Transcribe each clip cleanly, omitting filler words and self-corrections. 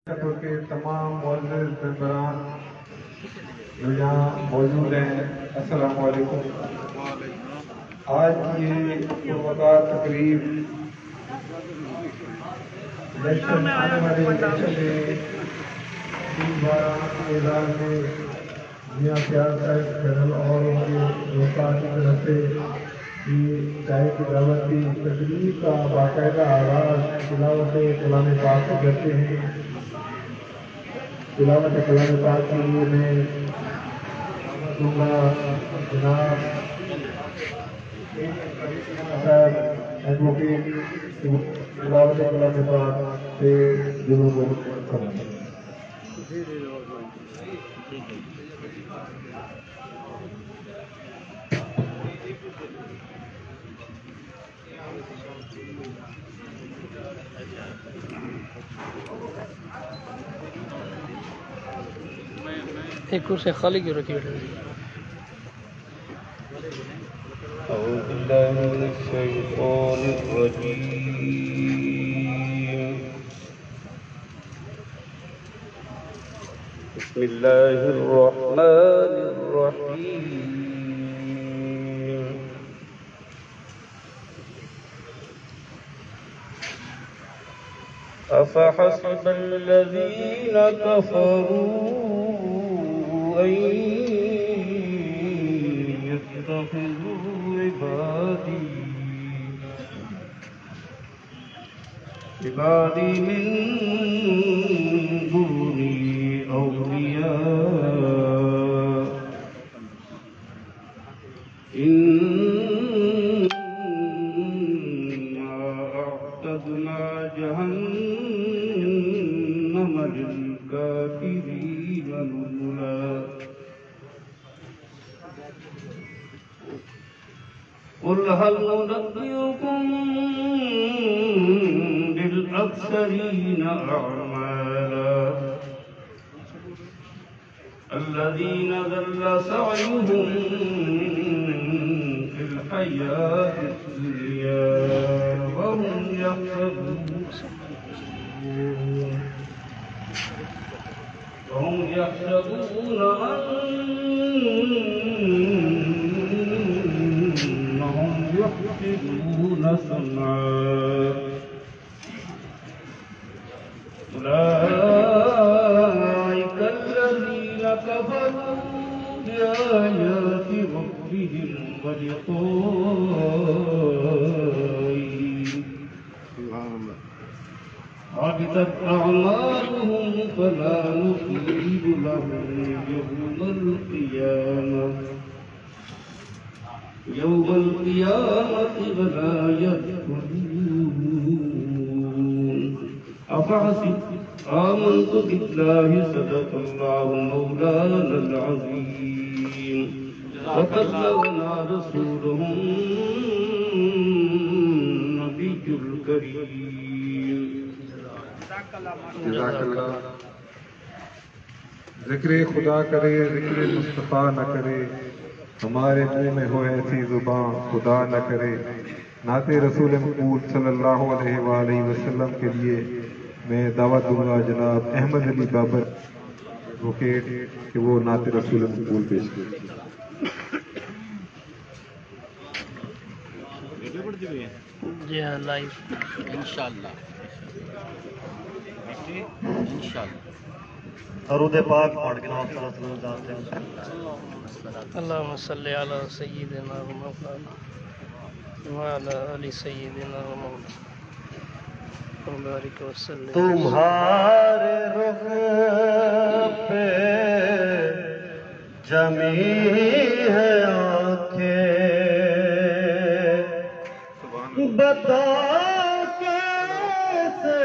کے تمام معزز ممبران جو یہاں موجود ہیں، السلام علیکم۔ آج کی یہ وقار تقریب الیکشن آنے والے الیکشن میں 12 کے اعلان میں میاں پیار صاحب جنرل اور ان کے دوستان کی طرف سے چائے کی دعوت کی تقریب کا باقاعدہ آغاز تلاوت کلام پاک سے کرتے ہیں۔ تلاوت کلام پاک کے لیے میں دوں گا جناب ایڈوکیٹ تلاوت کلام پاک سے دلوں کو کرنا۔ ایک کرسی خالی کیوں رکھی بیٹھے؟ أعوذ بالله من الشيطان الرجيم بسم الله الرحمن الرحيم أفحسب الذين كفروا أن يتخذوا عبادي من دوني أولياء إنا أعتدنا جهنم للكافرين نزلا قل هل ننبئكم بالأخسرين أعمالا الذين ضل سعيهم في الحياة الدنيا وهم يحسبون أنهم يحسنون صنعا أولئك الذين كفروا بآيات ربهم ولقائه حبطت أعمالهم فلا نقيم لهم يوم القيامة ولا يدخلون أفحسب آمنت بالله صدق الله مولانا العظيم وبلغنا رسوله النبي الكريم جزاک اللہ۔ ذکر خدا کرے ذکر مصطفیٰ نہ کرے، ہمارے منہ میں ہو ایسی زبان خدا نہ کرے۔ نعت رسول مقبول صلی اللہ علیہ وآلہ وسلم کے لیے میں دعوت دوں گا جناب احمد علی بابر ایڈوکیٹ کہ وہ نعت رسول مقبول پیش کریں۔ جی ہاں لائیو انشاءاللہ درود پاک پڑھ کے نام صلی اللہ علیہ وسلم جاتے ہیں۔ اللہم صلی علی سیدنا و مولانا وعلی آل سیدنا و مولانا وبارک وسلم۔ تمہارے رخ پہ جمی ہے آنکھیں، بتا کیسے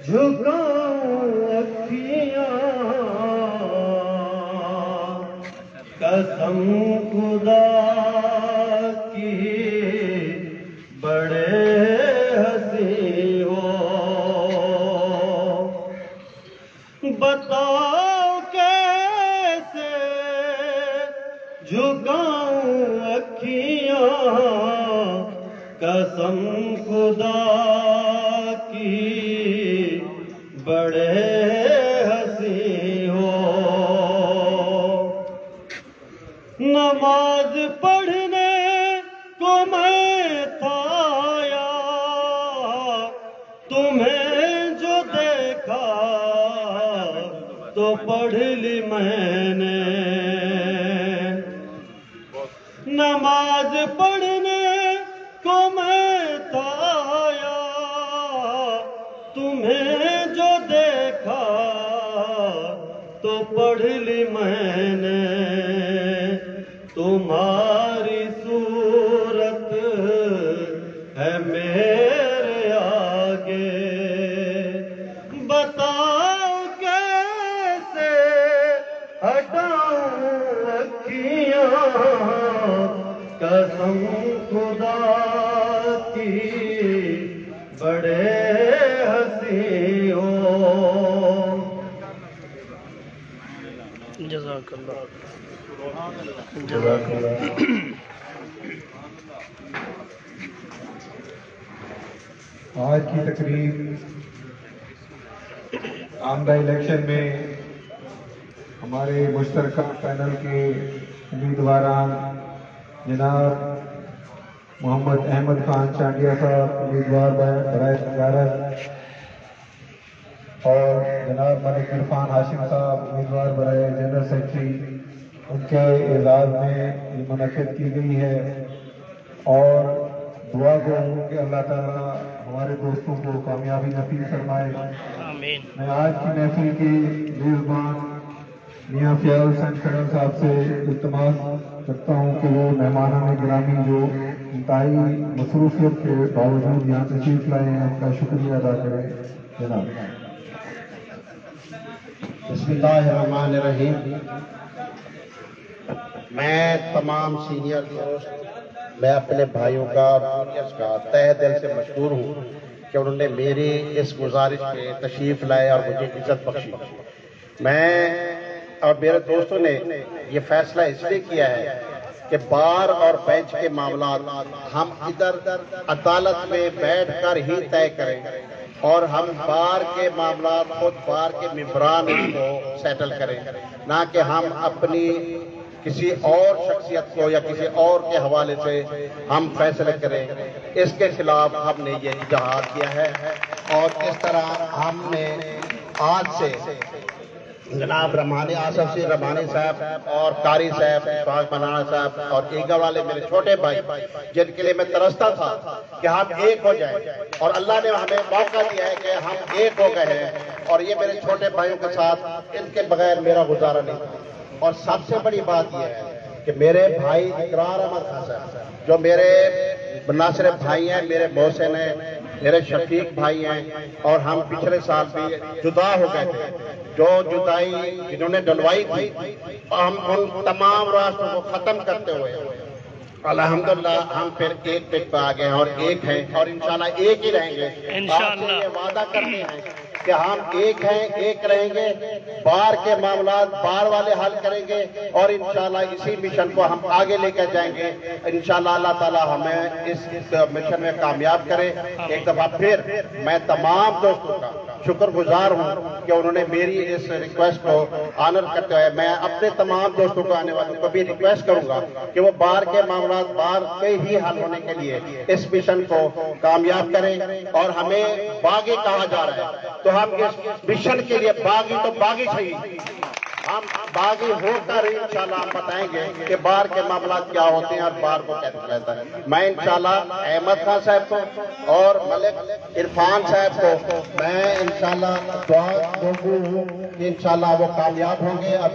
جھکاؤں اکھیاں، قسم خدا کی بڑے ہنسی ہو، بتاؤ کیسے جھکاؤں اکھیاں، قسم خدا کی بڑے ہنسی ہو نماز پڑھنے کو میں تھا آیا تمہیں جو دیکھا تو پڑھ لی میں نے نماز پڑھنے کو میں تھا آیا تمہیں جو دیکھا تو پڑھ لی میں نے تمہاری صورت ہے میرے آگے بتاؤ کیسے ہٹاؤں اکھیاں قسم خدا کی بڑے ہنسی ہو جزاک اللہ آج کی تقریب آمدہ الیکشن میں ہمارے مشترکہ پینل کے امیدواران جناب محمد احمد خان چانڈیا صاحب امیدوار برائے تجارت اور جناب ملک عرفان ہاشم صاحب امیدوار برائے جنرل سیکرٹری ان کے اعزاز میں یہ منعقد کی گئی ہے اور دعا گو ہوں کہ اللہ تعالیٰ ہمارے دوستوں کو کامیابی نصیب فرمائے. آمین. میں آج کی محفل کے میزبان میاں فیاض حسین کھڑر صاحب سے التماس کرتا ہوں کہ وہ مہمانان گرامی جو انتہائی مصروفیت کے باوجود یہاں تشریف لائے ہیں ان کا شکریہ ادا کریں. جناب. بسم اللہ الرحمن الرحیم. میں تمام سینئر دوست میں اپنے بھائیوں کا اور جونیئرز کا تہ دل سے مشکور ہوں کہ انہوں نے میری اس گزارش پہ تشریف لائے اور مجھے عزت بخشی. میں اور میرے دوستوں نے یہ فیصلہ اس لیے کیا ہے کہ بار اور بینچ کے معاملات ہم ادھر عدالت میں بیٹھ کر ہی طے کریں اور ہم بار کے معاملات خود بار کے ممبران کو سیٹل کریں، نہ کہ ہم اپنی کسی اور شخصیت کو یا کسی اور کے حوالے سے ہم فیصلے کریں. اس کے خلاف ہم نے یہ جہاد کیا ہے اور اس طرح ہم نے آج سے جناب رحمانی آصف سی رحمانی صاحب اور قاری صاحب شفاق منانا صاحب اور ایگا والے میرے چھوٹے بھائی جن کے لیے میں ترستا تھا کہ ہم ایک ہو جائیں اور اللہ نے ہمیں موقع دیا ہے کہ ہم ایک ہو گئے ہیں اور یہ میرے چھوٹے بھائیوں کے ساتھ ان کے بغیر میرا گزارا نہیں تھا. اور سب سے بڑی بات یہ ہے کہ میرے بھائی اقرار احمد خان صاحب جو میرے نہ صرف بھائی ہیں، میرے محسن ہیں، میرے شفیق بھائی ہیں اور ہم پچھلے سال بھی جدا ہو گئے تھے. جو جدائی جنہوں نے ڈلوائی تھی ہم ان تمام راستوں کو ختم کرتے ہوئے الحمدللہ ہم پھر ایک پک پہ آ گئے ہیں اور ایک ہیں اور انشاءاللہ ایک ہی رہیں گے. انشاءاللہ یہ وعدہ کرتے ہیں کہ ہم ایک ہیں، ایک رہیں گے، بار کے معاملات بار والے حل کریں گے اور انشاءاللہ اسی مشن کو ہم آگے لے کر جائیں گے. انشاءاللہ اللہ تعالی ہمیں اس مشن میں کامیاب کرے. ایک دفعہ پھر میں تمام دوستوں کا شکر گزار ہوں کہ انہوں نے میری اس ریکویسٹ کو آنر کرتے ہوئے میں اپنے تمام دوستوں کو آنے والوں کو بھی ریکویسٹ کروں گا کہ وہ بار کے معاملات بار کے ہی حل ہونے کے لیے اس مشن کو کامیاب کریں. اور ہمیں باغی کہا جا رہا ہے تو ہم اس مشن کے لیے باغی تو باغی صحیح ہم باغی ہو کر انشاءاللہ ہم بتائیں گے کہ بار کے معاملات کیا ہوتے ہیں اور بار کو کیسے رہتا ہے. میں انشاءاللہ احمد خان صاحب کو اور ملک عرفان صاحب کو میں انشاءاللہ دعا دوں کہ انشاءاللہ وہ کامیاب ہوں گے. اور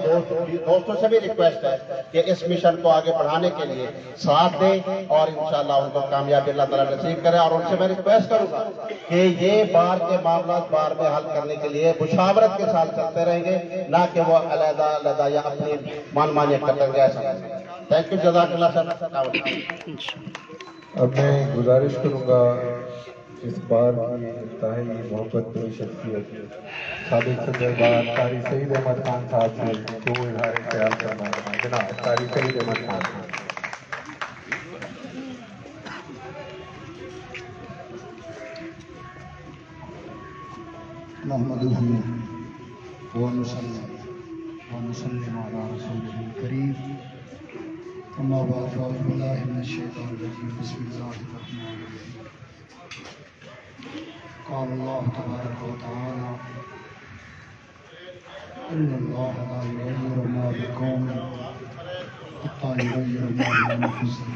دوستوں سے بھی ریکویسٹ ہے کہ اس مشن کو آگے بڑھانے کے لیے ساتھ دیں اور انشاءاللہ ان کو کامیابی اللہ تعالیٰ نصیب کرے. اور ان سے میں ریکویسٹ کروں گا کہ یہ بار کے معاملات بار میں حل کرنے کے لیے مشاورت کے ساتھ چلتے رہیں گے، نہ کہ وہ علیحدہ یا اپنی مان مانی کرتے گئے. Thank you. جزاک اللہ صاحب. اب میں گزارش کروں گا اس بار کی انتہائی محبت بری شخصیت سابق صدر بار قاری سعید احمد خان صاحب سے دو اظہار خیال کرنا ہے. جناب قاری سعید احمد خان. نحمده ونسلم على رسوله الكريم اما بعد فاعوذ بالله من الشيطان الرجيم بسم الله الرحمن الرحيم قال الله تبارك وتعالى ان الله لا يغير ما بقوم حتى يغيروا ما بانفسهم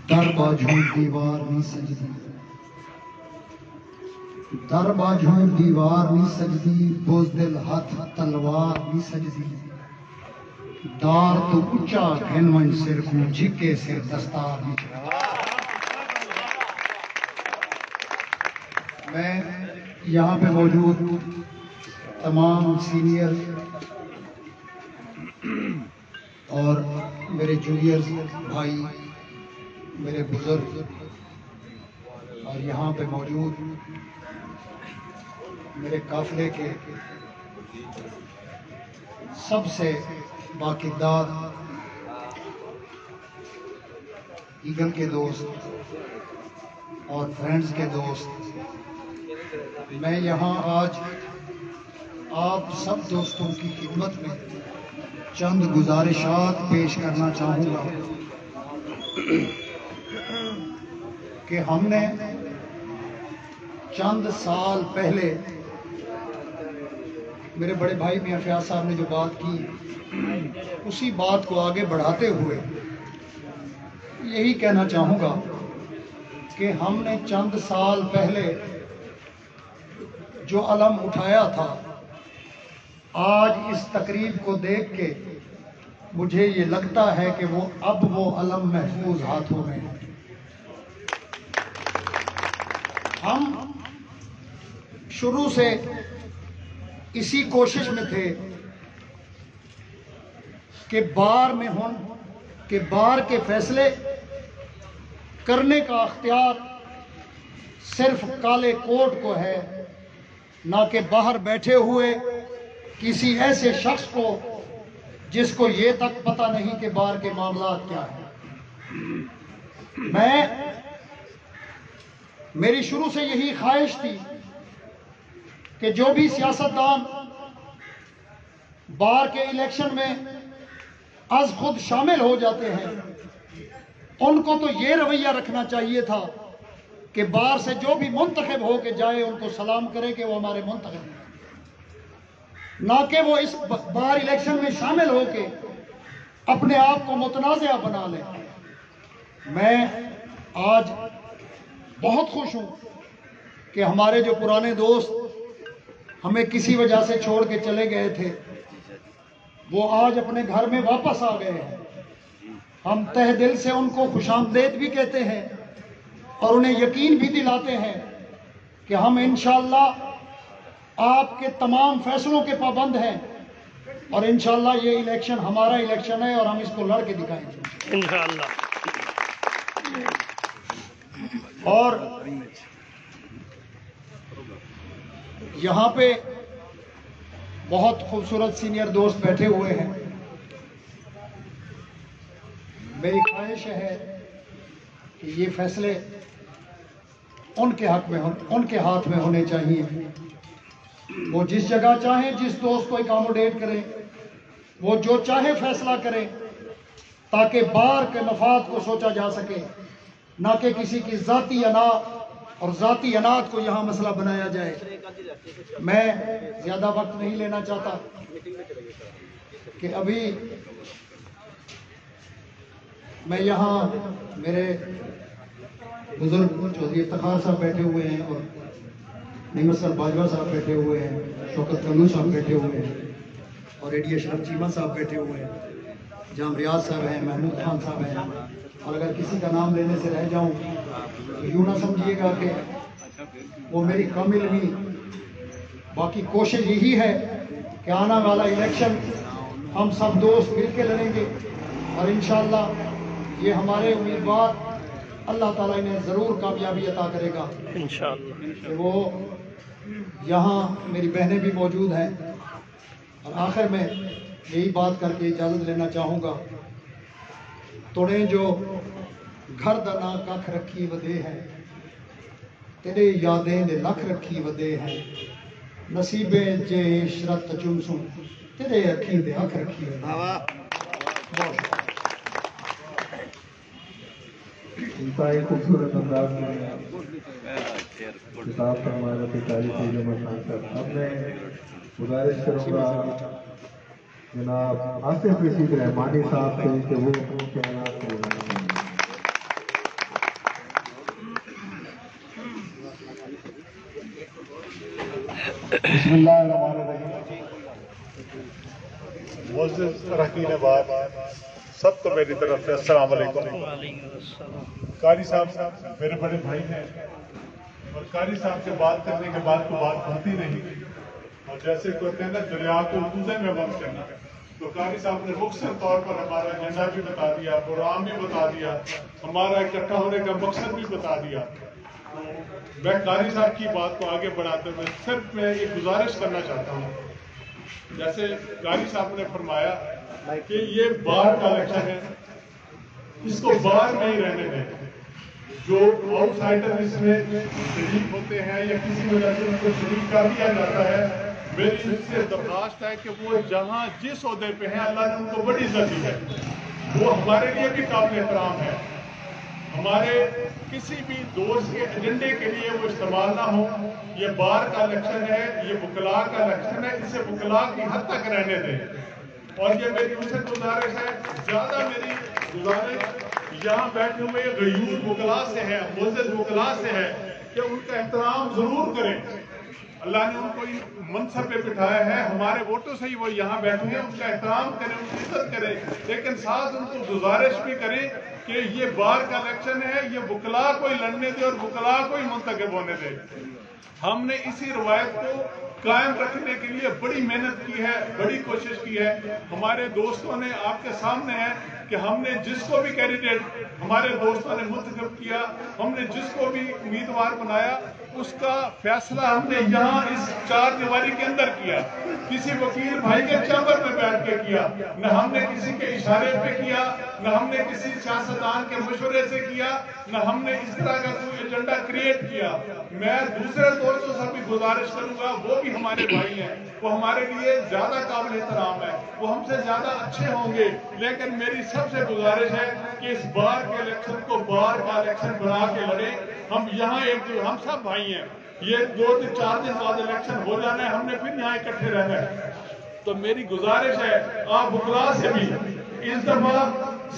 در باجھوں دیوار نہیں سجدی در باجھوں دیوار نہیں سجدی بزدل ہاتھ تلوار نہیں سجدی دار تو اچا گھنون سر کو جھکے سر دستار نہیں چڑھا. میں یہاں پہ موجود تمام سینئر اور میرے جونیئر بھائی، میرے بزرگ اور یہاں پہ موجود میرے قافلے کے سب سے باقیدار ایگل کے دوست اور فرینڈز کے دوست، میں یہاں آج آپ سب دوستوں کی خدمت میں چند گزارشات پیش کرنا چاہوں گا کہ ہم نے چند سال پہلے میرے بڑے بھائی میاں فیاض صاحب نے جو بات کی، اسی بات کو آگے بڑھاتے ہوئے یہی کہنا چاہوں گا کہ ہم نے چند سال پہلے جو علم اٹھایا تھا، آج اس تقریب کو دیکھ کے مجھے یہ لگتا ہے کہ اب وہ علم محفوظ ہاتھوں میں ہے. ہم شروع سے اسی کوشش میں تھے کہ بار کے فیصلے کرنے کا اختیار صرف کالے کوٹ کو ہے، نہ کہ باہر بیٹھے ہوئے کسی ایسے شخص کو جس کو یہ تک پتہ نہیں کہ بار کے معاملات کیا ہیں. میری شروع سے یہی خواہش تھی کہ جو بھی سیاستدان بار کے الیکشن میں از خود شامل ہو جاتے ہیں، ان کو تو یہ رویہ رکھنا چاہیے تھا کہ بار سے جو بھی منتخب ہو کے جائے ان کو سلام کرے کہ وہ ہمارے منتخب ہیں، نہ کہ وہ اس بار الیکشن میں شامل ہو کے اپنے آپ کو متنازع بنا لیں. میں آج بہت خوش ہوں کہ ہمارے جو پرانے دوست ہمیں کسی وجہ سے چھوڑ کے چلے گئے تھے، وہ آج اپنے گھر میں واپس آ گئے ہیں. ہم تہ دل سے ان کو خوش آمدید بھی کہتے ہیں اور انہیں یقین بھی دلاتے ہیں کہ ہم انشاءاللہ آپ کے تمام فیصلوں کے پابند ہیں، اور انشاءاللہ یہ الیکشن ہمارا الیکشن ہے اور ہم اس کو لڑ کے دکھائیں گے انشاءاللہ. اور یہاں پہ بہت خوبصورت سینئر دوست بیٹھے ہوئے ہیں. میری خواہش ہے کہ یہ فیصلے ان کے حق میں ان کے ہاتھ میں ہونے چاہیے. وہ جس جگہ چاہیں جس دوست کو اکاموڈیٹ کریں، وہ جو چاہے فیصلہ کریں، تاکہ بار کے مفاد کو سوچا جا سکے، نہ کہ کسی کی ذاتی انا اور ذاتی انات کو یہاں مسئلہ بنایا جائے. میں زیادہ وقت نہیں لینا چاہتا کہ ابھی میں یہاں میرے بزرگ چودھری افتخار صاحب بیٹھے ہوئے ہیں اور نعمت صاحب باجوہ صاحب بیٹھے ہوئے ہیں، شوکت کلو صاحب بیٹھے ہوئے ہیں اور ایڈی اشرف چیمہ صاحب بیٹھے ہوئے ہیں، جام ریاض صاحب ہیں، محمود خان صاحب ہیں. اور اگر کسی کا نام لینے سے رہ جاؤں تو یوں نہ سمجھیے گا کہ وہ میری کم علمی. باقی کوشش یہی ہے کہ آنا والا الیکشن ہم سب دوست مل کے لڑیں گے اور انشاءاللہ یہ ہمارے امیدوار اللہ تعالیٰ انہیں ضرور کامیابی عطا کرے گا انشاءاللہ. کہ وہ یہاں میری بہنیں بھی موجود ہیں. اور آخر میں یہی بات کر کے اجازت لینا چاہوں گا، توڑیں جو گھر دنا ککھ رکھی ودے ہے، تیرے یادیں دے لکھ رکھی ودے ہیں نصیبے جے عشرت چمسوں تیرے اکھی دے اکھ رکھی ودے انتہائی خوبصورت انداز میں کتاب فرمایا پیتالی سے جمع صاحب. اب میں گزارش کروں گا جناب آصف رشید رحمانی صاحب سے کہ وہ خیالات کو بسم اللہ الرحمن الرحیم. معزز اراکین بات سب کو میری طرف سے السلام علیکم. قاری صاحب میرے بڑے بھائی ہیں اور قاری صاحب سے بات کرنے کے بعد تو بات بنتی نہیں اور جیسے کہتے ہیں نا دریا کو کوزے میں بند کرنا, تو قاری صاحب نے مختصر طور پر ہمارا ایجنڈا بھی بتا دیا, پروگرام بھی بتا دیا, ہمارا اکٹھا ہونے کا مقصد بھی بتا دیا. میں قاری صاحب کی بات کو آگے بڑھاتے ہوئے صرف میں ایک گزارش کرنا چاہتا ہوں. جیسے قاری صاحب نے فرمایا کہ یہ بار کا الیکشن ہے, اس کو بار میں ہی رہنے دیں. جو آؤٹ سائڈر اس میں شریک ہوتے ہیں یا کسی وجہ سے ان کو شریک کر دیا جاتا ہے, میری ان سے درخواست ہے کہ وہ جہاں جس عہدے پہ ہیں اللہ نے ان کو بڑی عزت دی ہے, وہ ہمارے لیے بھی قابل احترام ہے. ہمارے کسی بھی دوست کے ایجنڈے کے لیے وہ استعمال نہ ہو. یہ بار کا الیکشن ہے, یہ وکلاء کا الیکشن ہے, اسے وکلاء کی حد تک رہنے دیں. اور یہ میری ان سے گزارش ہے, زیادہ میری گزارش یہاں بیٹھے ہوئے غیور وکلاء سے ہے, معزز وکلاء سے ہے کہ ان کا احترام ضرور کریں. اللہ نے ان کو منصب پہ بٹھایا ہے, ہمارے ووٹوں سے ہی وہ یہاں بیٹھے ہیں, ان کا احترام کریں, ان کی عزت کریں, لیکن ساتھ ان کو گزارش بھی کریں کہ یہ بار کا الیکشن ہے, یہ وکلاء کو ہی لڑنے دے اور وکلاء کو ہی منتخب ہونے دے. ہم نے اسی روایت کو قائم رکھنے کے لیے بڑی محنت کی ہے, بڑی کوشش کی ہے. ہمارے دوستوں نے آپ کے سامنے ہے کہ ہم نے جس کو بھی کینڈیڈیٹ ہمارے دوستوں نے منتخب کیا, ہم نے جس کو بھی امیدوار بنایا, اس کا فیصلہ ہم نے یہاں اس چار دیواری کے اندر کیا. کسی وکیل بھائی کے چیمبر میں بیٹھ کے کیا, نہ ہم نے کسی کے اشارے پہ کیا, نہ ہم نے کسی سیاستدان کے مشورے سے کیا, نہ ہم نے اس طرح کا کوئی ایجنڈا کریٹ کیا. میں دوسرے دوستوں سے بھی گزارش کروں گا, وہ بھی ہمارے بھائی ہیں, وہ ہمارے لیے زیادہ قابل احترام ہے, وہ ہم سے زیادہ اچھے ہوں گے, لیکن میری سب سے گزارش ہے کہ اس بار کے الیکشن کو بار کا الیکشن بنا کے لڑیں. ہم یہاں ہم سب بھائی ہیں, یہ 2-4 دن بعد الیکشن ہو جانا ہے, ہم نے پھر یہاں اکٹھے رہنا ہے. تو میری گزارش ہے آپ وکلاء سے بھی اس دفعہ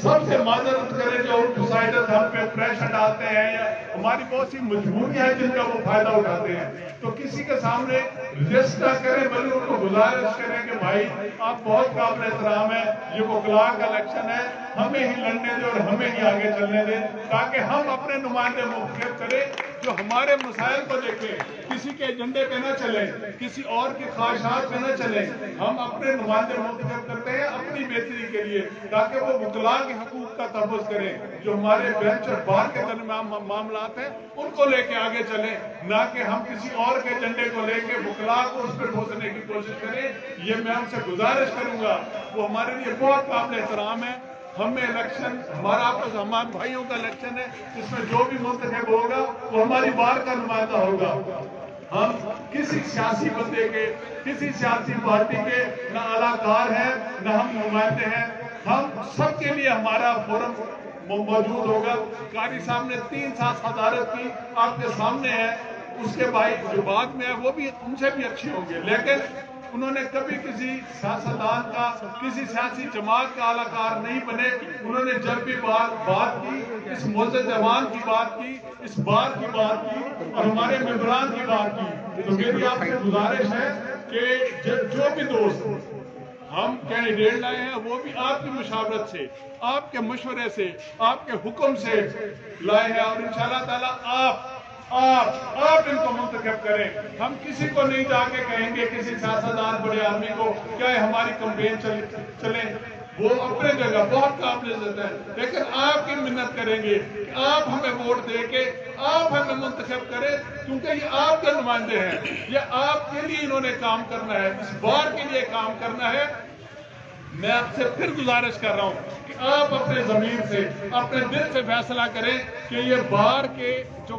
سب سے معذرت کریں جو آؤٹ سائڈر ہم پہ پریشر ڈالتے ہیں, یا ہماری بہت سی مجبوریاں ہیں جن کا وہ فائدہ اٹھاتے ہیں, تو کسی کے سامنے رجسٹ نہ کریں, بلکہ ان کو گزارش کریں کہ بھائی آپ بہت قابل احترام ہیں, یہ وکلاء کا الیکشن ہے, ہمیں ہی لڑنے دیں اور ہمیں ہی آگے چلنے دیں, تاکہ ہم اپنے نمائندے منتخب کریں جو ہمارے مسائل کو دیکھیں, کسی کے ایجنڈے پہ نہ چلیں, کسی اور کی خواہشات پہ نہ چلیں. ہم اپنے نمائندے منتخب کرتے ہیں اپنی بہتری کے لیے, تاکہ وہ وکلاء کے حقوق کا تحفظ کریں, جو ہمارے بینچ اور بار کے درمیان معاملات ہیں ان کو لے کے آگے چلیں, نہ کہ ہم کسی اور کے ایجنڈے کو لے کے وکلاء کو اس پہ ٹھوسنے کی کوشش کریں. یہ میں ہم سے گزارش کروں گا, وہ ہمارے لیے بہت قابل احترام ہے. ہمیں الیکشن ہمارا آپس ہمارے بھائیوں کا الیکشن ہے, اس میں جو بھی منتخب ہوگا وہ ہماری بار کا نمائندہ ہوگا. ہم کسی سیاسی بندے کے, کسی سیاسی پارٹی کے نہ اعلیٰ کار ہیں, نہ ہم نمائندے ہیں. ہم سب کے لیے ہمارا فورم موجود ہوگا. قاری صاحب نے 3 سال صدارت کی, آپ کے سامنے ہے. اس کے بھائی جو بعد میں ہے وہ بھی ان سے بھی اچھے ہوں گے, لیکن انہوں نے کبھی کسی سیاستدان کا, کسی سیاسی جماعت کا اعلیٰ کار نہیں بنے. انہوں نے جب بھی بات کی, اس معزز ایوان کی بات کی, اس بار کی بات کی اور ہمارے ممبران کی بات کی. تو میری آپ سے گزارش ہے کہ جو بھی دوست ہم کینڈیڈیٹ لائے ہیں وہ بھی آپ کی مشاورت سے, آپ کے مشورے سے, آپ کے حکم سے لائے ہیں, اور انشاءاللہ تعالیٰ آپ ان کو منتخب کریں. ہم کسی کو نہیں جا کے کہیں گے, کسی سیاستدان بڑے آدمی کو کیا ہماری کمپین چلیں, وہ اپنے جگہ بہت قابل عزت ہے, لیکن آپ کی منت کریں گے کہ آپ ہمیں ووٹ دے کے آپ ہمیں منتخب کریں, کیونکہ یہ آپ کے نمائندے ہیں, یہ آپ کے لیے انہوں نے کام کرنا ہے, اس بار کے لیے کام کرنا ہے. میں آپ سے پھر گزارش کر رہا ہوں کہ آپ اپنے ضمیر سے, اپنے دل سے فیصلہ کریں کہ یہ بار کے جو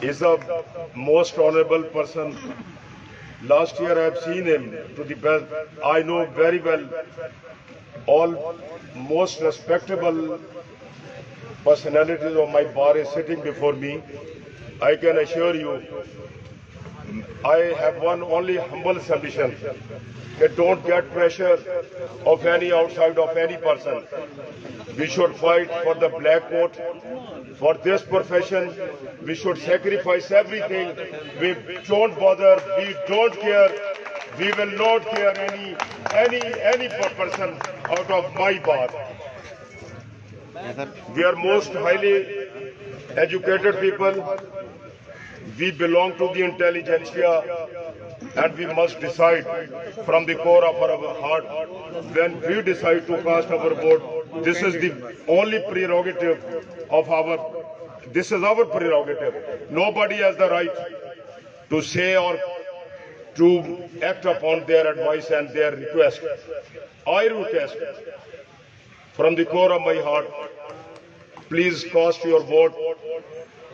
He's a most honorable person. Last year I have seen him to the best. I know very well all most respectable personalities of my bar is sitting before me. I can assure you, I have one only humble submission. Don't get pressure of any outside of any person. We should fight for the black vote. For this profession, we should sacrifice everything. We don't bother. We don't care. We will not care any person out of my bar. We are most highly educated people. We belong to the intelligentsia, and we must decide from the core of our heart. When we decide to cast our vote, this is the only prerogative of this is our prerogative. Nobody has the right to say or to act upon their advice and their request. I request from the core of my heart, please cast your vote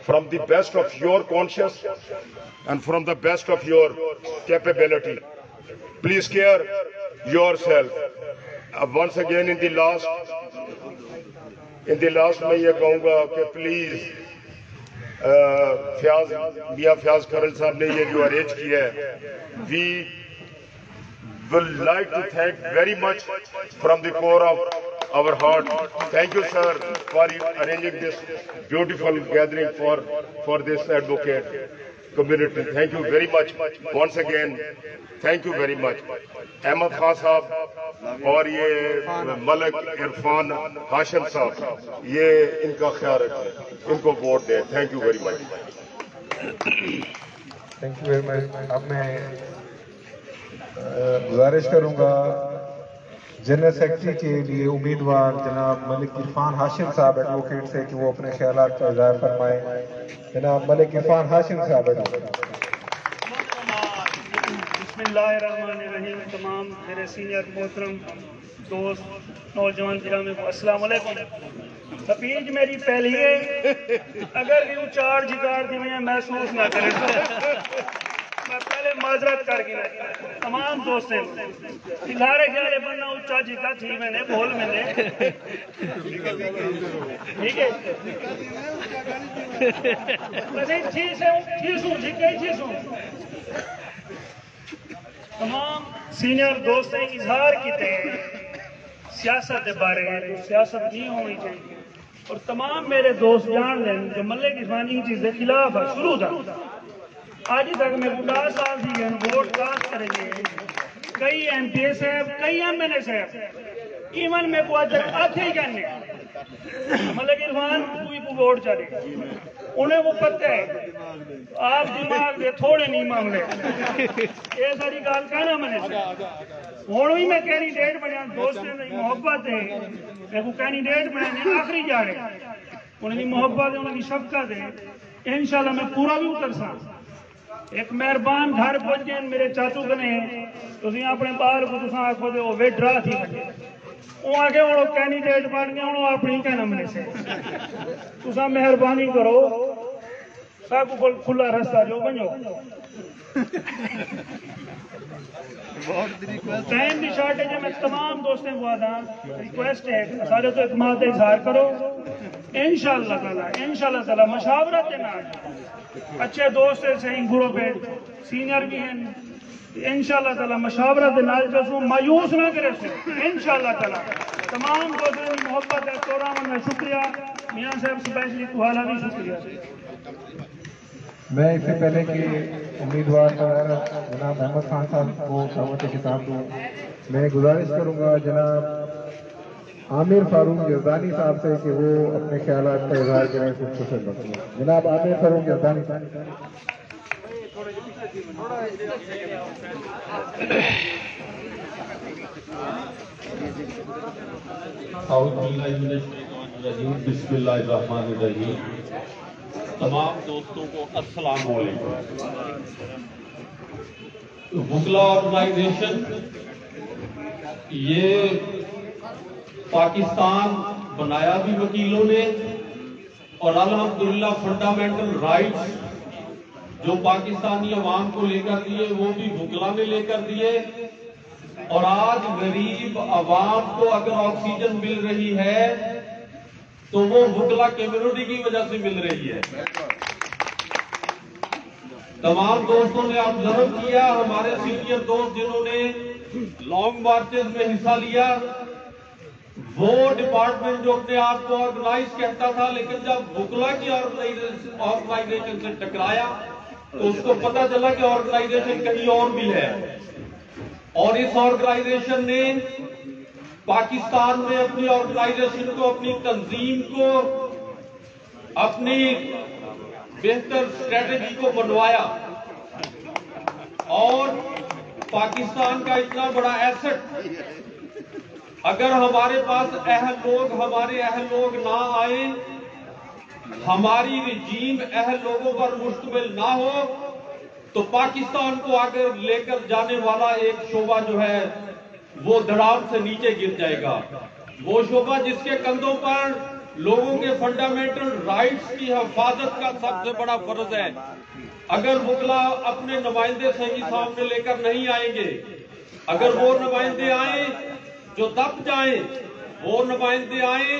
from the best of your conscience and from the best of your capability. Please care yourself. Once again, in the last in the last میں یہ کہوں گا کہ please میاں فیاض کھرل صاحب نے یہ جو arrange کیا ہے, وی will like to thank very much from the core of our heart. Thank you, sir, for arranging this beautiful gathering for this advocate community. Thank you very much. Once again, thank you very much. Ahmed Khan صاحب اور یہ ملک عرفان ہاشم صاحب, یہ ان کا خیال رکھیں, ان کو vote دیں. Thank you very much. Thank you very much. اب میں گزارش کروں گا جنرل سیکرٹری کے لیے امیدوار جناب ملک عرفان ہاشم صاحب ایڈوکیٹ سے کہ وہ اپنے خیالات کا اظہار فرمائیں. جناب ملک عرفان ہاشم صاحب ایڈوکیٹ. بسم اللہ الرحمن الرحیم. تمام میرے سینئر محترم دوست نوجوان گرامی کو السلام علیکم. سپیچ میری پہلی ہے, اگر یوں چار جگار دی میں محسوس نہ کریں میں پہلے معذرت کر گیا تمام دوستیں لارے گارے بننا اچھا جگہ تھی میں نے بول میں نے ٹھیک ہے تمام سینئر دوستیں اظہار کیتے ہیں سیاست کے بارے میں, سیاست نہیں ہونی چاہیے, اور تمام میرے دوست جان لیں جو ملک عرفان چیز کے خلاف ہے شروع تھا. آج تک میں 50 سال تھی گئے ووٹ کاسٹ کریں گے, کئی ایم پی اے صاحب, کئی ایم این اے صاحب, ایون میں کو آج تک آتے ہی کرنے ملک عرفان کوئی کو ووٹ چلے, انہیں وہ پتہ ہے آپ دماغ دے تھوڑے نہیں معاملے یہ ساری گال کہنا میں نے ہوں بھی میں کینڈیڈیٹ بنیا, دوستوں کی محبت ہے میں کو کینڈیڈیٹ بنانے آخری جا رہے انہیں کی محبت ہے, انہیں کی شفقت ہے, انشاءاللہ میں پورا بھی اتر سا. ایک مہربان گھر پہنچ گئے میرے چاچو کنے تسی اپنے بال کو تساں آکھو دے وہ ویڈرا تھی وہ آگے وہ کینڈیڈیٹ بن گئے انہوں اپنی کہنا میں سے تساں مہربانی کرو سب کو کھلا رستہ جو بنو. ٹائم کی شارٹیج ہے, میں تمام دوستوں کو آدھا ریکویسٹ ہے سارے تو اعتماد اظہار کرو انشاءاللہ تعالی مشاورت دینا اچھے دوست ہیں صحیح گروپ ہے سینئر بھی ہیں انشاءاللہ تعالی مشاورت دینا مایوس نہ کرے انشاءاللہ تعالی. تمام دوستوں کی محبت ہے. 54 میں شکریہ میاں صاحب اسپیشلی تمہارا بھی شکریہ. میں اس سے پہلے کہ امیدوار جناب احمد خان صاحب کو دعوت خطاب دوں, میں گزارش کروں گا جناب عامر فاروق یزدانی صاحب سے کہ وہ اپنے خیالات کا اظہار کریں. جناب عامر فاروق یزدانی صاحب. بسم اللہ الرحمن الرحیم. تمام دوستوں کو السلام علیکم. وکلا آرگنائزیشن یہ پاکستان بنایا بھی وکیلوں نے اور الحمدللہ فنڈامنٹل رائٹس جو پاکستانی عوام کو لے کر دیے وہ بھی وکلا نے لے کر دیے. اور آج غریب عوام کو اگر آکسیجن مل رہی ہے تو وہ وکلا کمیونٹی کی وجہ سے مل رہی ہے. تمام دوستوں نے آبزرو کیا, ہمارے سینئر دوست جنہوں نے لانگ مارچز میں حصہ لیا, وہ ڈپارٹمنٹ جو اپنے آپ کو آرگنائز کہتا تھا لیکن جب وکلا کی آرگنائزیشن سے ٹکرایا تو اس کو پتا چلا کہ آرگنائزیشن کہیں اور بھی ہے. اور اس آرگنائزیشن نے پاکستان میں اپنی آرگنائزیشن کو, اپنی تنظیم کو, اپنی بہتر اسٹریٹجی کو بنوایا اور پاکستان کا اتنا بڑا ایسٹ اگر ہمارے پاس ہمارے اہل لوگ نہ آئیں, ہماری رجیم اہل لوگوں پر مشتمل نہ ہو تو پاکستان کو آگے لے کر جانے والا ایک شعبہ جو ہے وہ دھڑام سے نیچے گر جائے گا. وہ شعبہ جس کے کندھوں پر لوگوں کے فنڈامنٹل رائٹس کی حفاظت کا سب سے بڑا فرض ہے. اگر وکلا اپنے نمائندے صحیح سامنے لے کر نہیں آئیں گے, اگر وہ نمائندے آئیں جو دب جائیں, وہ نمائندے آئیں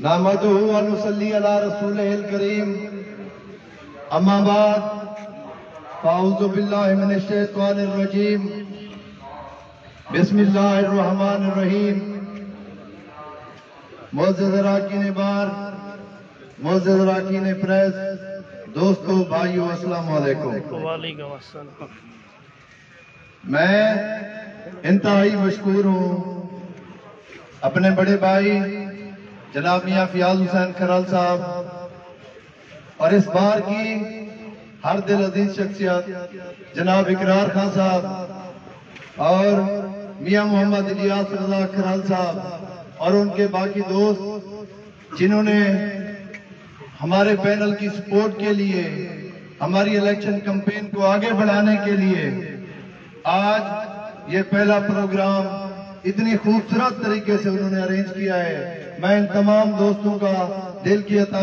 نحمدہ و نصلی علی رسولہ الکریم اما بعد فاعوذ باللہ من الشیطان الرجیم بسم اللہ الرحمن الرحیم معزز اراکین بار، معزز اراکین پریس، دوستو بھائیو السلام علیکم۔ وعلیکم السلام۔ میں انتہائی مشکور ہوں اپنے بڑے بھائی جناب میاں فیاض حسین کھرل صاحب اور اس بار کی ہر دل عزیز شخصیت جناب اقرار خان صاحب اور میاں محمد الیاس رضا کھرل صاحب اور ان کے باقی دوست جنہوں نے ہمارے پینل کی سپورٹ کے لیے، ہماری الیکشن کمپین کو آگے بڑھانے کے لیے آج یہ پہلا پروگرام اتنی خوبصورت طریقے سے انہوں نے ارینج کیا ہے۔ میں ان تمام دوستوں کا دل کی عطا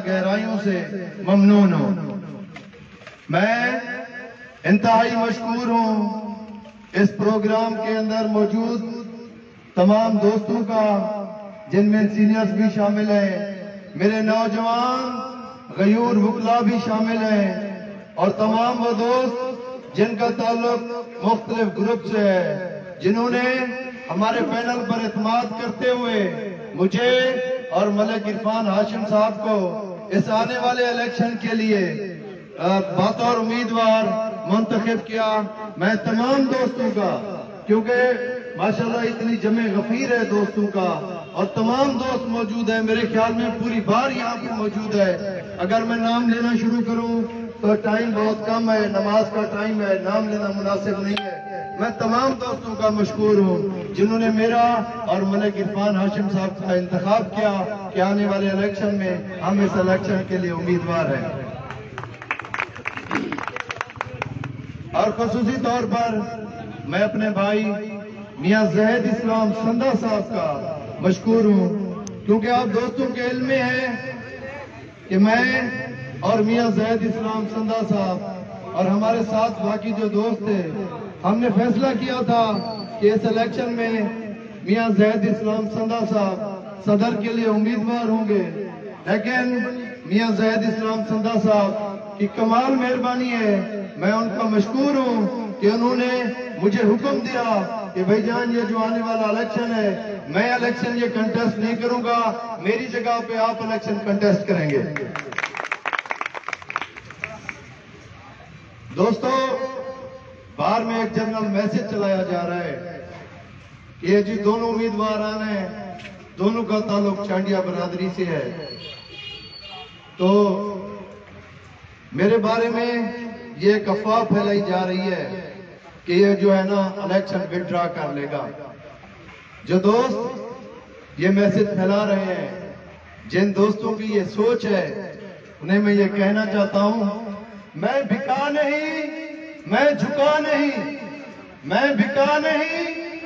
گہرائیوں سے ممنون ہوں۔ میں انتہائی مشکور ہوں اس پروگرام کے اندر موجود تمام دوستوں کا، جن میں سینئرز بھی شامل ہیں، میرے نوجوان غیور وکلا بھی شامل ہیں، اور تمام وہ دوست جن کا تعلق مختلف گروپ سے ہے، جنہوں نے ہمارے پینل پر اعتماد کرتے ہوئے مجھے اور ملک عرفان ہاشم صاحب کو اس آنے والے الیکشن کے لیے بطور امیدوار منتخب کیا۔ میں تمام دوستوں کا، کیونکہ ماشاءاللہ اتنی جمع غفیر ہے دوستوں کا اور تمام دوست موجود ہیں، میرے خیال میں پوری بار یہاں پر موجود ہے۔ اگر میں نام لینا شروع کروں تو ٹائم بہت کم ہے، نماز کا ٹائم ہے، نام لینا مناسب نہیں ہے۔ میں تمام دوستوں کا مشکور ہوں جنہوں نے میرا اور ملک عرفان ہاشم صاحب کا انتخاب کیا کہ آنے والے الیکشن میں ہم اس الیکشن کے لیے امیدوار ہیں۔ اور خصوصی طور پر میں اپنے بھائی میاں زہید اسلام سندھا صاحب کا مشکور ہوں، کیونکہ آپ دوستوں کے علم میں ہے کہ میں اور میاں زہید اسلام سندھا صاحب اور ہمارے ساتھ باقی جو دوست تھے، ہم نے فیصلہ کیا تھا کہ اس الیکشن میں میاں زہید اسلام سندھا صاحب صدر کے لیے امیدوار ہوں گے، لیکن میاں زہید اسلام سندھا صاحب کی کمال مہربانی ہے، میں ان کا مشکور ہوں کہ انہوں نے مجھے حکم دیا کہ بھائی جان یہ جو آنے والا الیکشن ہے، میں الیکشن یہ کنٹیسٹ نہیں کروں گا، میری جگہ پہ آپ الیکشن کنٹیسٹ کریں گے۔ دوستو، باہر میں ایک جنرل میسج چلایا جا رہا ہے کہ یہ جی دونوں امیدواران ہیں، دونوں کا تعلق چانڈیا برادری سے ہے، تو میرے بارے میں یہ ایک افواہ پھیلائی جا رہی ہے کہ یہ جو ہے نا الیکشن وڈرا کر لے گا۔ جو دوست یہ میسج پھیلا رہے ہیں، جن دوستوں کی یہ سوچ ہے، انہیں میں یہ کہنا چاہتا ہوں، میں بکا نہیں، میں جھکا نہیں، میں بکا نہیں،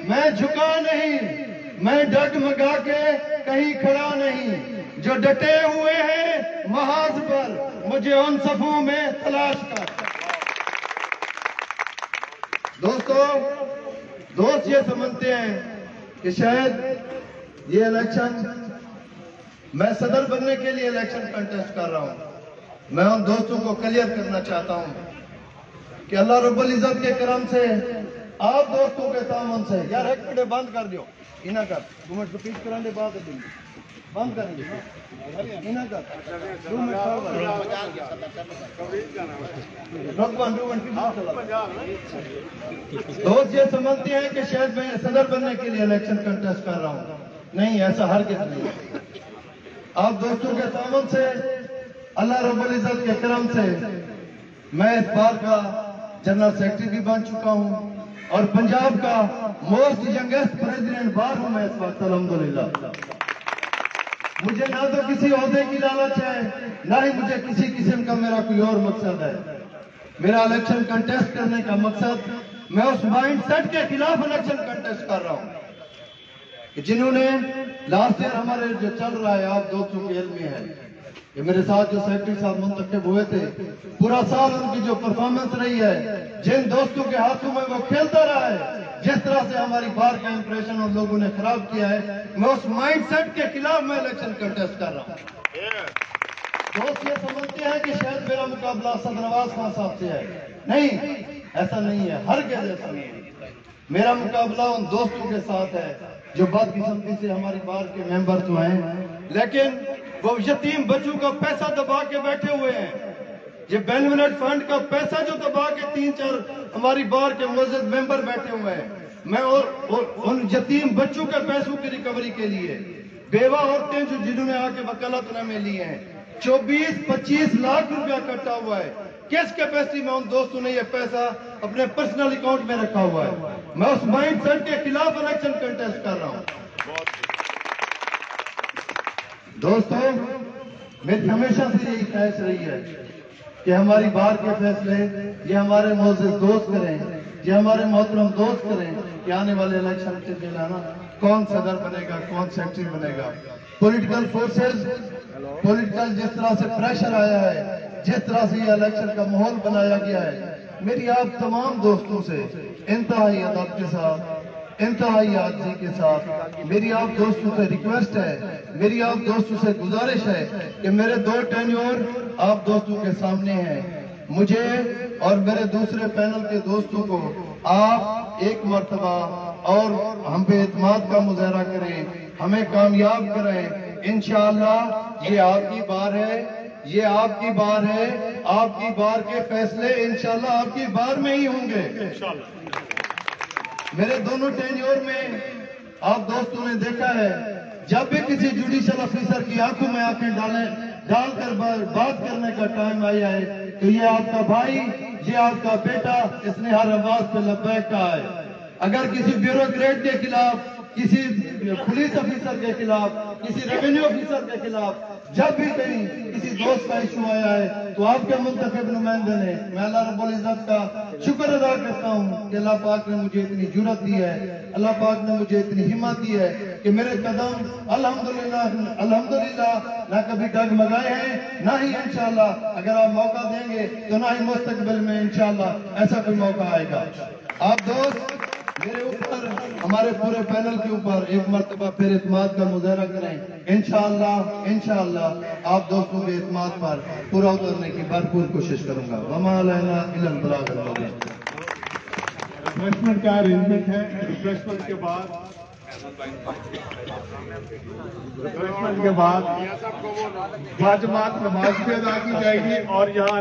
میں جھکا نہیں، میں ڈگمگا کے کہیں کھڑا نہیں، جو ڈٹے ہوئے ہیں محاذ پر مجھے ان صفوں میں تلاش کر۔ دوست یہ سمجھتے ہیں کہ شاید یہ الیکشن میں صدر بننے کے لیے الیکشن کنٹیسٹ کر رہا ہوں۔ میں ان دوستوں کو کلیئر کرنا چاہتا ہوں کہ اللہ رب العزت کے کرم سے، آپ دوستوں کے تعاون سے، یار ایک منٹ بند کر دیو، انہاں کر 2 منٹ سپیچ کرنے کے بعد بند کریں گے، انہاں کر 2 منٹ دوست یہ سمجھتے ہیں کہ شاید میں صدر بننے کے لیے الیکشن کنٹیسٹ کر رہا ہوں، نہیں، ایسا ہرگز نہیں۔ آپ دوستوں کے تعاون سے، اللہ رب العزت کے کرم سے میں اس بار کا جنرل سیکرٹری بھی بن چکا ہوں اور پنجاب کا موسٹ ینگسٹ پریزیڈنٹ بار ہوں میں اس وقت، الحمدللہ۔ مجھے نہ تو کسی عہدے کی لالچ ہے، نہ ہی مجھے کسی قسم کا میرا کوئی اور مقصد ہے۔ میرا الیکشن کنٹیسٹ کرنے کا مقصد، میں اس مائنڈ سیٹ کے خلاف الیکشن کنٹیسٹ کر رہا ہوں کہ جنہوں نے لاسٹ ایئر ہمارے جو چل رہا ہے، آپ دوستوں کے علم میں ہے کہ میرے ساتھ جو سیکرٹری صاحب منتخب ہوئے تھے، پورا سال ان کی جو پرفارمنس رہی ہے، جن دوستوں کے ہاتھوں میں وہ کھیلتا رہا ہے، جس طرح سے ہماری بار کا امپریشن ان لوگوں نے خراب کیا ہے، میں اس مائنڈ سیٹ کے خلاف میں الیکشن کنٹیسٹ کر رہا ہوں۔ دوست یہ سمجھتے ہیں کہ شاید میرا مقابلہ اسد نواز خان صاحب سے ہے، نہیں، ایسا نہیں ہے، ہرگز ایسا نہیں ہے۔ میرا مقابلہ ان دوستوں کے ساتھ ہے جو بدقسمتی سے ہماری بار کے ممبر تو ہیں، لیکن وہ یتیم بچوں کا پیسہ دبا کے بیٹھے ہوئے ہیں، یہ بینونٹ فنڈ کا پیسہ جو دبا کے 3-4 ہماری بار کے معزز ممبر بیٹھے ہوئے ہیں، میں ان یتیم بچوں کے پیسوں کی ریکوری کے لیے بیوہ عورتیں جو جنہوں نے آ کے وکالت نامے لیے ہیں 24-25 لاکھ روپیہ کٹا ہوا ہے، کس کیپیسٹی میں ان دوستوں نے یہ پیسہ اپنے پرسنل اکاؤنٹ میں رکھا ہوا ہے؟ میں اس مائنڈ سیٹ کے خلاف الیکشن کنٹیسٹ کر رہا ہوں۔ دوستوں میری ہمیشہ سے یہی خواہش رہی ہے کہ ہماری بار کے فیصلے یہ ہمارے معزز دوست کریں، یہ ہمارے محترم دوست کریں کہ آنے والے الیکشن کے دلانا کون صدر بنے گا، کون سیکٹری بنے گا۔ پولیٹیکل فورسز، پولیٹیکل جس طرح سے پریشر آیا ہے، جس طرح سے یہ الیکشن کا ماحول بنایا گیا ہے، میری آپ تمام دوستوں سے انتہائی ادب کے ساتھ، انتہائی عاجزی کے ساتھ میری آپ دوستوں سے ریکویسٹ ہے، میری آپ دوستوں سے گزارش ہے کہ میرے 2 ٹینیور آپ دوستوں کے سامنے ہیں، مجھے اور میرے دوسرے پینل کے دوستوں کو آپ ایک مرتبہ اور ہم پہ اعتماد کا مظاہرہ کریں، ہمیں کامیاب کریں۔ انشاءاللہ یہ آپ کی بار ہے، یہ آپ کی بار ہے، آپ کی بار کے فیصلے انشاءاللہ آپ کی بار میں ہی ہوں گے۔ میرے دونوں ٹینیور میں آپ دوستوں نے دیکھا ہے جب بھی کسی جوڈیشل افیسر کی آنکھوں میں آنکھیں ڈال کر بات کرنے کا ٹائم آیا ہے تو یہ آپ کا بھائی، یہ آپ کا بیٹا اس نے ہر آواز پہ لبیک کہا ہے۔ اگر کسی بیوروکریٹ کے خلاف، کسی پولیس افیسر کے خلاف، کسی ریونیو افیسر کے خلاف جب بھی کہیں کسی دوست کا ایشو آیا ہے تو آپ کے منتخب نمائندے نے، میں اللہ رب العزت کا شکر ادا کرتا ہوں کہ اللہ پاک نے مجھے اتنی جرأت دی ہے، اللہ پاک نے مجھے اتنی ہمت دی ہے کہ میرے قدم الحمدللہ نہ کبھی ڈگمگائے ہیں، نہ ہی انشاءاللہ اگر آپ موقع دیں گے تو نہ ہی مستقبل میں انشاءاللہ ایسا کوئی موقع آئے گا۔ آپ دوست میرے اوپر، ہمارے پورے پینل کے اوپر ایک مرتبہ پھر اعتماد کا مظاہرہ کریں، انشاءاللہ آپ دوستوں کے اعتماد پر پورا اترنے کی بھرپور کوشش کروں گا۔ وما علینا الا البلاغ المبین۔ ریفریشمنٹ کا ارینجمنٹ ہے، ریفریشمنٹ کے بعد باجماعت نماز بھی ادا کی جائے گی اور یہاں